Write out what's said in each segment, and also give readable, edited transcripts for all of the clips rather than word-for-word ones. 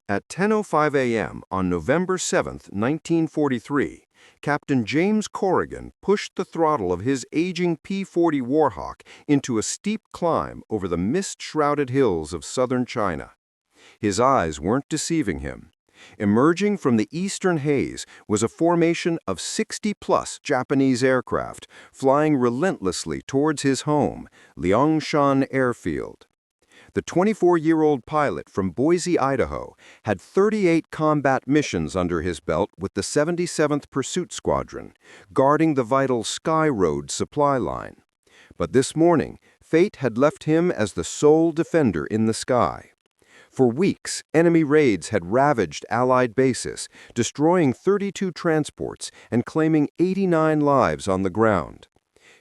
At 10:05 a.m. on November 7, 1943, Captain James Corrigan pushed the throttle of his aging P-40 Warhawk into a steep climb over the mist-shrouded hills of southern China. His eyes weren't deceiving him. Emerging from the eastern haze was a formation of 60-plus Japanese aircraft flying relentlessly towards his home, Liangshan Airfield. The 24-year-old pilot from Boise, Idaho, had 38 combat missions under his belt with the 77th Pursuit Squadron, guarding the vital Sky Road supply line. But this morning, fate had left him as the sole defender in the sky. For weeks, enemy raids had ravaged Allied bases, destroying 32 transports and claiming 89 lives on the ground.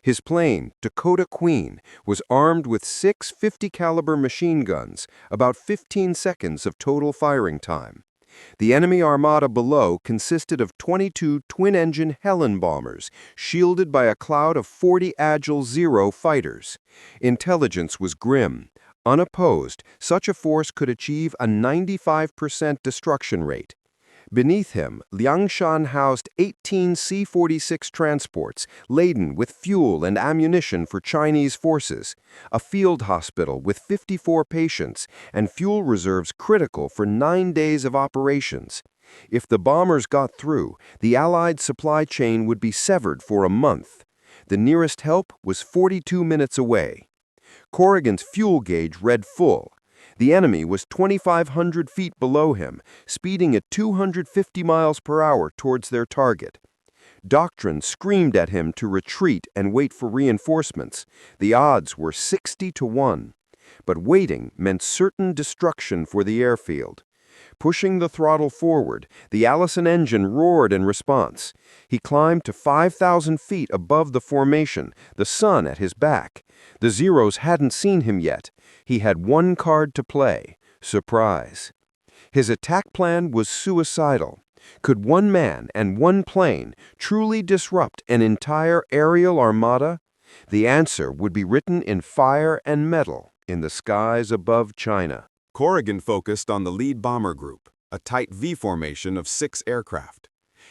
His plane, Dakota Queen, was armed with 6 50-caliber machine guns, about 15 seconds of total firing time. The enemy armada below consisted of 22 twin-engine Helen bombers, shielded by a cloud of 40 Agile Zero fighters. Intelligence was grim. Unopposed, such a force could achieve a 95% destruction rate. Beneath him, Liangshan housed 18 C-46 transports laden with fuel and ammunition for Chinese forces, a field hospital with 54 patients, and fuel reserves critical for 9 days of operations. If the bombers got through, the Allied supply chain would be severed for a month. The nearest help was 42 minutes away. Corrigan's fuel gauge read full. The enemy was 2,500 feet below him, speeding at 250 miles per hour towards their target. Doctrine screamed at him to retreat and wait for reinforcements. The odds were 60-1. But waiting meant certain destruction for the airfield. Pushing the throttle forward, the Allison engine roared in response. He climbed to 5,000 feet above the formation, the sun at his back. The Zeros hadn't seen him yet. He had one card to play: surprise. His attack plan was suicidal. Could one man and one plane truly disrupt an entire aerial armada? The answer would be written in fire and metal in the skies above China. Corrigan focused on the lead bomber group, a tight V formation of 6 aircraft.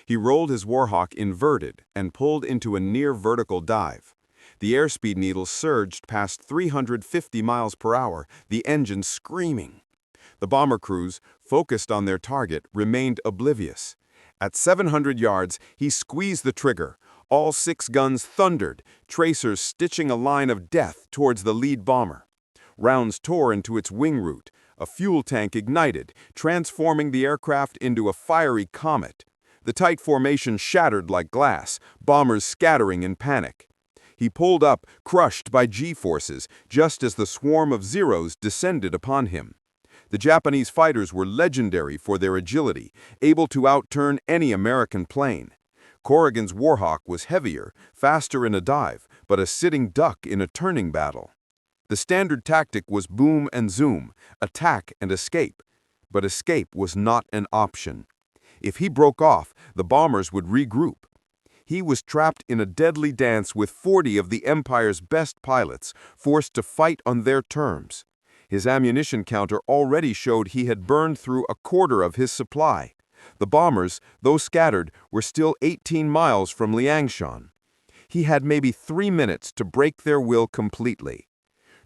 He rolled his Warhawk inverted and pulled into a near-vertical dive. The airspeed needle surged past 350 miles per hour, the engine screaming. The bomber crews, focused on their target, remained oblivious. At 700 yards, he squeezed the trigger. All 6 guns thundered, tracers stitching a line of death towards the lead bomber. Rounds tore into its wing root. A fuel tank ignited, transforming the aircraft into a fiery comet. The tight formation shattered like glass, bombers scattering in panic. He pulled up, crushed by G-forces, just as the swarm of Zeros descended upon him. The Japanese fighters were legendary for their agility, able to outturn any American plane. Corrigan's Warhawk was heavier, faster in a dive, but a sitting duck in a turning battle. The standard tactic was boom and zoom, attack and escape. But escape was not an option. If he broke off, the bombers would regroup. He was trapped in a deadly dance with 40 of the Empire's best pilots, forced to fight on their terms. His ammunition counter already showed he had burned through a quarter of his supply. The bombers, though scattered, were still 18 miles from Liangshan. He had maybe 3 minutes to break their will completely.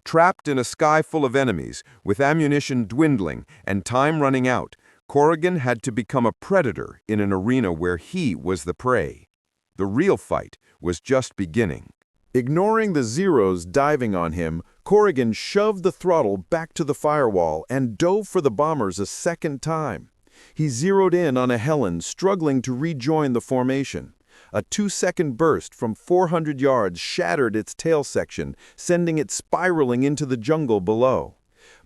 Trapped in a sky full of enemies, with ammunition dwindling and time running out, Corrigan had to become a predator in an arena where he was the prey. The real fight was just beginning. Ignoring the Zeros diving on him, Corrigan shoved the throttle back to the firewall and dove for the bombers a second time. He zeroed in on a Helen struggling to rejoin the formation. A 2-second burst from 400 yards shattered its tail section, sending it spiraling into the jungle below.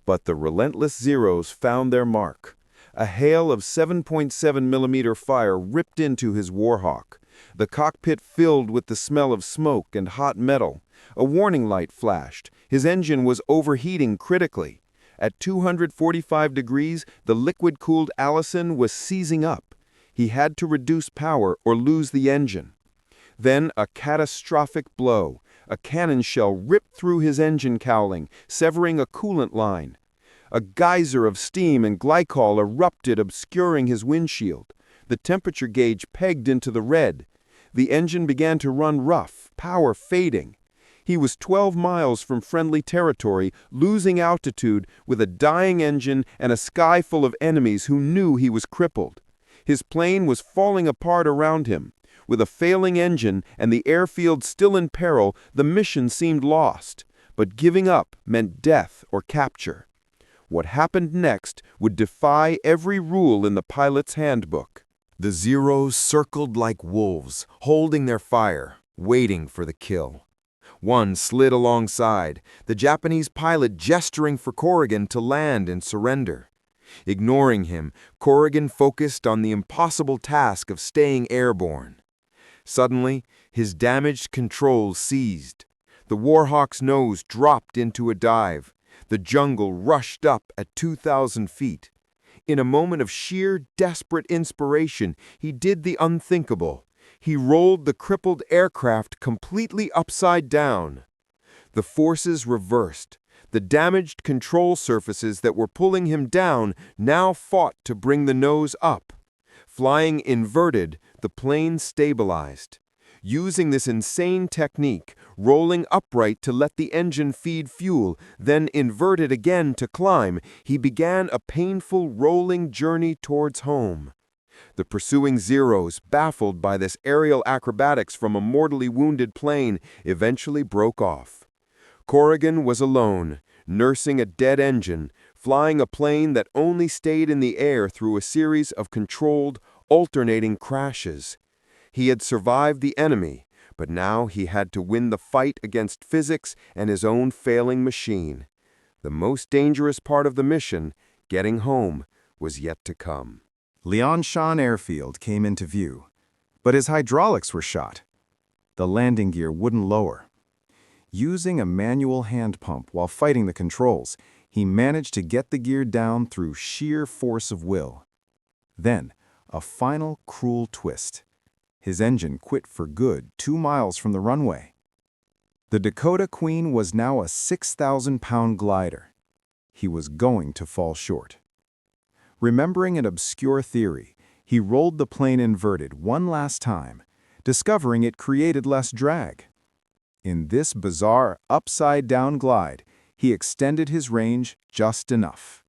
But the relentless Zeros found their mark. A hail of 7.7mm fire ripped into his Warhawk. The cockpit filled with the smell of smoke and hot metal. A warning light flashed. His engine was overheating critically. At 245 degrees, the liquid-cooled Allison was seizing up. He had to reduce power or lose the engine. Then a catastrophic blow. A cannon shell ripped through his engine cowling, severing a coolant line. A geyser of steam and glycol erupted, obscuring his windshield. The temperature gauge pegged into the red. The engine began to run rough, power fading. He was 12 miles from friendly territory, losing altitude, with a dying engine and a sky full of enemies who knew he was crippled. His plane was falling apart around him. With a failing engine and the airfield still in peril, the mission seemed lost. But giving up meant death or capture. What happened next would defy every rule in the pilot's handbook. The Zeros circled like wolves, holding their fire, waiting for the kill. One slid alongside, the Japanese pilot gesturing for Corrigan to land and surrender. Ignoring him, Corrigan focused on the impossible task of staying airborne. Suddenly, his damaged controls seized. The Warhawk's nose dropped into a dive. The jungle rushed up at 2,000 feet. In a moment of sheer, desperate inspiration, he did the unthinkable. He rolled the crippled aircraft completely upside down. The forces reversed. The damaged control surfaces that were pulling him down now fought to bring the nose up. Flying inverted, the plane stabilized. Using this insane technique, rolling upright to let the engine feed fuel, then inverted again to climb, he began a painful rolling journey towards home. The pursuing Zeros, baffled by this aerial acrobatics from a mortally wounded plane, eventually broke off. Corrigan was alone, nursing a dead engine, flying a plane that only stayed in the air through a series of controlled, alternating crashes. He had survived the enemy, but now he had to win the fight against physics and his own failing machine. The most dangerous part of the mission, getting home, was yet to come. Liangshan Airfield came into view, but his hydraulics were shot. The landing gear wouldn't lower. Using a manual hand pump while fighting the controls, he managed to get the gear down through sheer force of will. Then, a final cruel twist. His engine quit for good 2 miles from the runway. The Dakota Queen was now a 6,000-pound glider. He was going to fall short. Remembering an obscure theory, he rolled the plane inverted one last time, discovering it created less drag. In this bizarre upside-down glide, he extended his range just enough.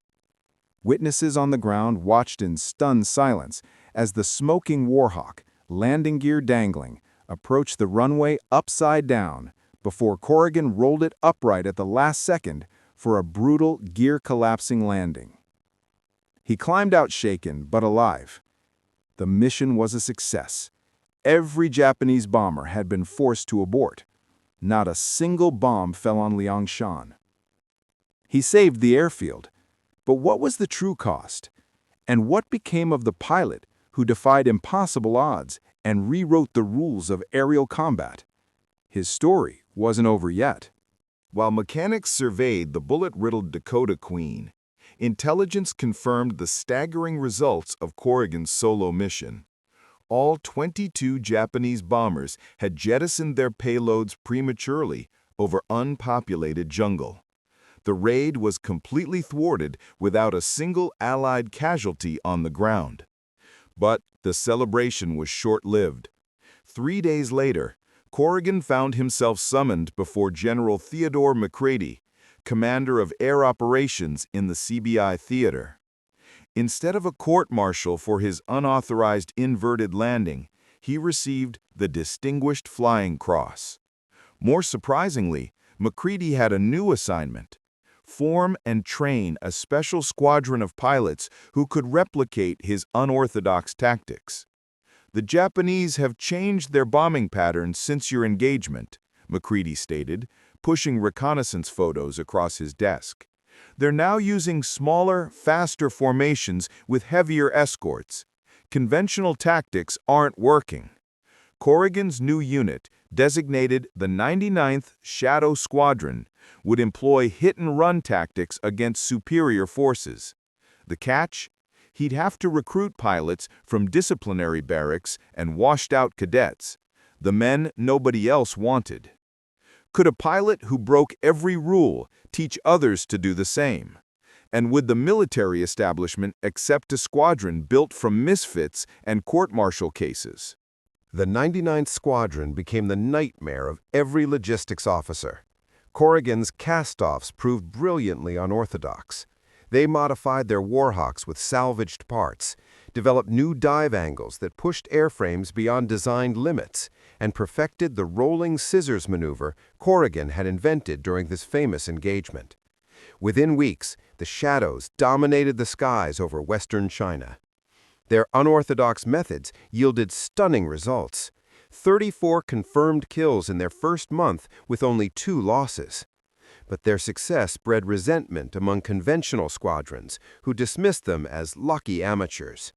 Witnesses on the ground watched in stunned silence as the smoking Warhawk, landing gear dangling, approached the runway upside down before Corrigan rolled it upright at the last second for a brutal gear-collapsing landing. He climbed out shaken but alive. The mission was a success. Every Japanese bomber had been forced to abort. Not a single bomb fell on Liangshan. He saved the airfield, but what was the true cost? And what became of the pilot who defied impossible odds and rewrote the rules of aerial combat? His story wasn't over yet. While mechanics surveyed the bullet-riddled Dakota Queen, intelligence confirmed the staggering results of Corrigan's solo mission. All 22 Japanese bombers had jettisoned their payloads prematurely over unpopulated jungle. The raid was completely thwarted without a single Allied casualty on the ground. But the celebration was short-lived. 3 days later, Corrigan found himself summoned before General Theodore McCready, commander of air operations in the CBI theater. Instead of a court-martial for his unauthorized inverted landing, he received the Distinguished Flying Cross. More surprisingly, McCready had a new assignment: form and train a special squadron of pilots who could replicate his unorthodox tactics. "The Japanese have changed their bombing patterns since your engagement," McCready stated, pushing reconnaissance photos across his desk. "They're now using smaller, faster formations with heavier escorts. Conventional tactics aren't working." Corrigan's new unit, designated the 99th Shadow Squadron, would employ hit-and-run tactics against superior forces. The catch? He'd have to recruit pilots from disciplinary barracks and washed-out cadets, the men nobody else wanted. Could a pilot who broke every rule teach others to do the same? And would the military establishment accept a squadron built from misfits and court-martial cases? The 99th Squadron became the nightmare of every logistics officer. Corrigan's cast-offs proved brilliantly unorthodox. They modified their Warhawks with salvaged parts, developed new dive angles that pushed airframes beyond designed limits, and perfected the rolling scissors maneuver Corrigan had invented during this famous engagement. Within weeks, the Shadows dominated the skies over western China. Their unorthodox methods yielded stunning results. 34 confirmed kills in their first month with only 2 losses. But their success bred resentment among conventional squadrons, who dismissed them as lucky amateurs.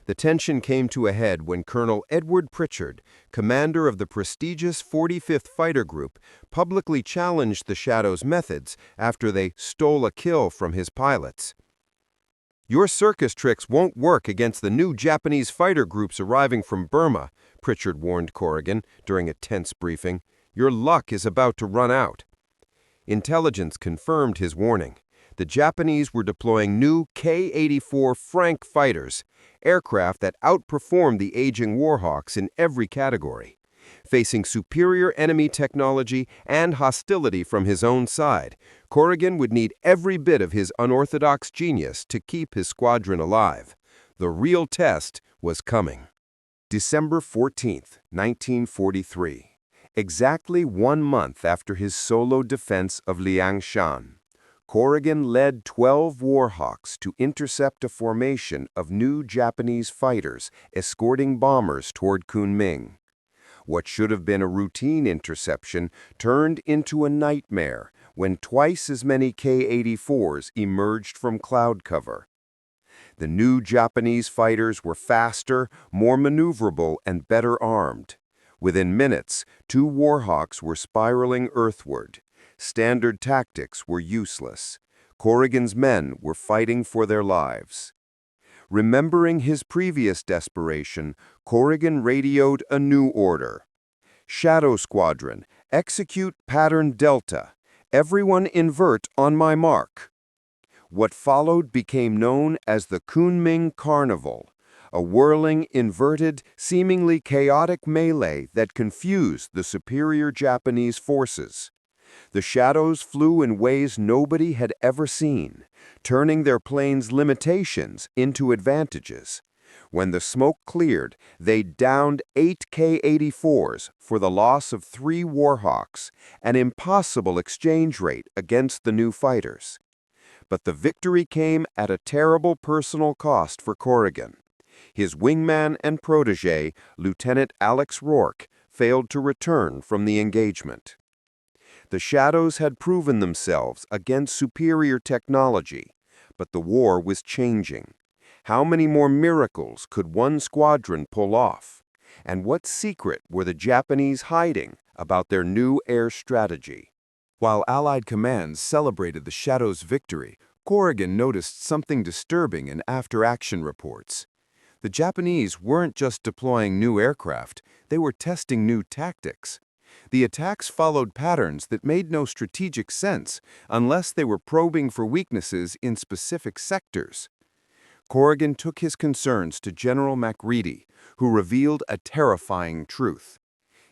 The tension came to a head when Colonel Edward Pritchard, commander of the prestigious 45th Fighter Group, publicly challenged the Shadows' methods after they stole a kill from his pilots. "Your circus tricks won't work against the new Japanese fighter groups arriving from Burma," Pritchard warned Corrigan during a tense briefing. "Your luck is about to run out." Intelligence confirmed his warning. The Japanese were deploying new K-84 Frank fighters, aircraft that outperformed the aging Warhawks in every category. Facing superior enemy technology and hostility from his own side, Corrigan would need every bit of his unorthodox genius to keep his squadron alive. The real test was coming. December 14, 1943, exactly 1 month after his solo defense of Liangshan, Corrigan led 12 Warhawks to intercept a formation of new Japanese fighters escorting bombers toward Kunming. What should have been a routine interception turned into a nightmare when twice as many K-84s emerged from cloud cover. The new Japanese fighters were faster, more maneuverable, and better armed. Within minutes, 2 Warhawks were spiraling earthward. Standard tactics were useless. Corrigan's men were fighting for their lives. Remembering his previous desperation, Corrigan radioed a new order. "Shadow Squadron, execute pattern Delta. Everyone invert on my mark." What followed became known as the Kunming Carnival, a whirling, inverted, seemingly chaotic melee that confused the superior Japanese forces. The Shadows flew in ways nobody had ever seen, turning their planes' limitations into advantages. When the smoke cleared, they downed 8 K-84s for the loss of 3 Warhawks, an impossible exchange rate against the new fighters. But the victory came at a terrible personal cost for Corrigan. His wingman and protege, Lieutenant Alex Rourke, failed to return from the engagement. The Shadows had proven themselves against superior technology, but the war was changing. How many more miracles could one squadron pull off? And what secret were the Japanese hiding about their new air strategy? While Allied commands celebrated the Shadows' victory, Corrigan noticed something disturbing in after-action reports. The Japanese weren't just deploying new aircraft, they were testing new tactics. The attacks followed patterns that made no strategic sense unless they were probing for weaknesses in specific sectors. Corrigan took his concerns to General Macready, who revealed a terrifying truth.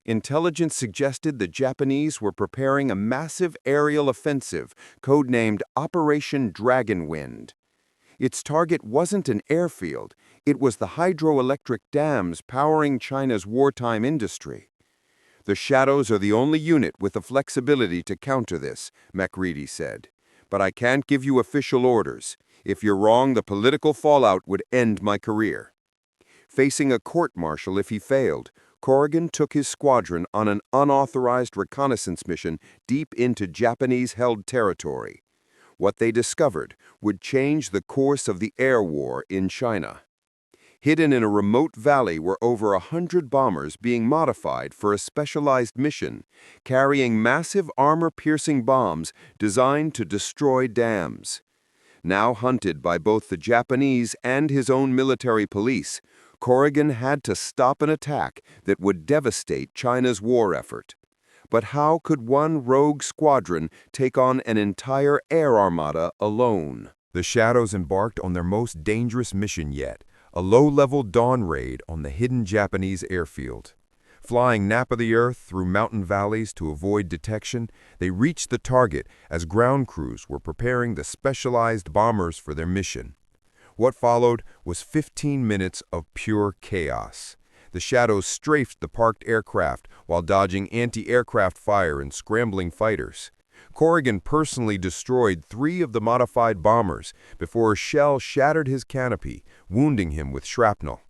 Intelligence suggested the Japanese were preparing a massive aerial offensive codenamed Operation Dragonwind. Its target wasn't an airfield, it was the hydroelectric dams powering China's wartime industry. "The Shadows are the only unit with the flexibility to counter this," Macready said. "But I can't give you official orders. If you're wrong, the political fallout would end my career." Facing a court-martial if he failed, Corrigan took his squadron on an unauthorized reconnaissance mission deep into Japanese-held territory. What they discovered would change the course of the air war in China. Hidden in a remote valley were over 100 bombers being modified for a specialized mission, carrying massive armor-piercing bombs designed to destroy dams. Now hunted by both the Japanese and his own military police, Corrigan had to stop an attack that would devastate China's war effort. But how could one rogue squadron take on an entire air armada alone? The Shadows embarked on their most dangerous mission yet, a low-level dawn raid on the hidden Japanese airfield. Flying nap of the earth through mountain valleys to avoid detection, they reached the target as ground crews were preparing the specialized bombers for their mission. What followed was 15 minutes of pure chaos. The Shadows strafed the parked aircraft while dodging anti-aircraft fire and scrambling fighters. Corrigan personally destroyed 3 of the modified bombers before a shell shattered his canopy, wounding him with shrapnel.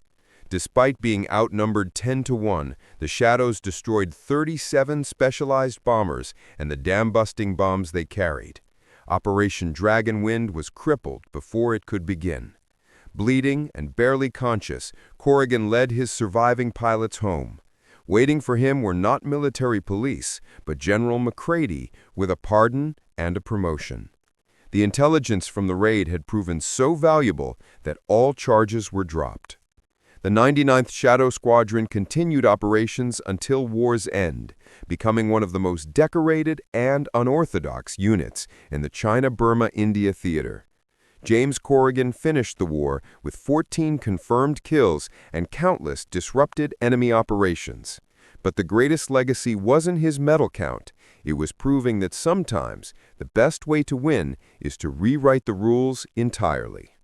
Despite being outnumbered 10-1, the Shadows destroyed 37 specialized bombers and the dam-busting bombs they carried. Operation Dragonwind was crippled before it could begin. Bleeding and barely conscious, Corrigan led his surviving pilots home. Waiting for him were not military police, but General McCready with a pardon and a promotion. The intelligence from the raid had proven so valuable that all charges were dropped. The 99th Shadow Squadron continued operations until war's end, becoming one of the most decorated and unorthodox units in the China-Burma-India theater. James Corrigan finished the war with 14 confirmed kills and countless disrupted enemy operations. But the greatest legacy wasn't his medal count. It was proving that sometimes the best way to win is to rewrite the rules entirely.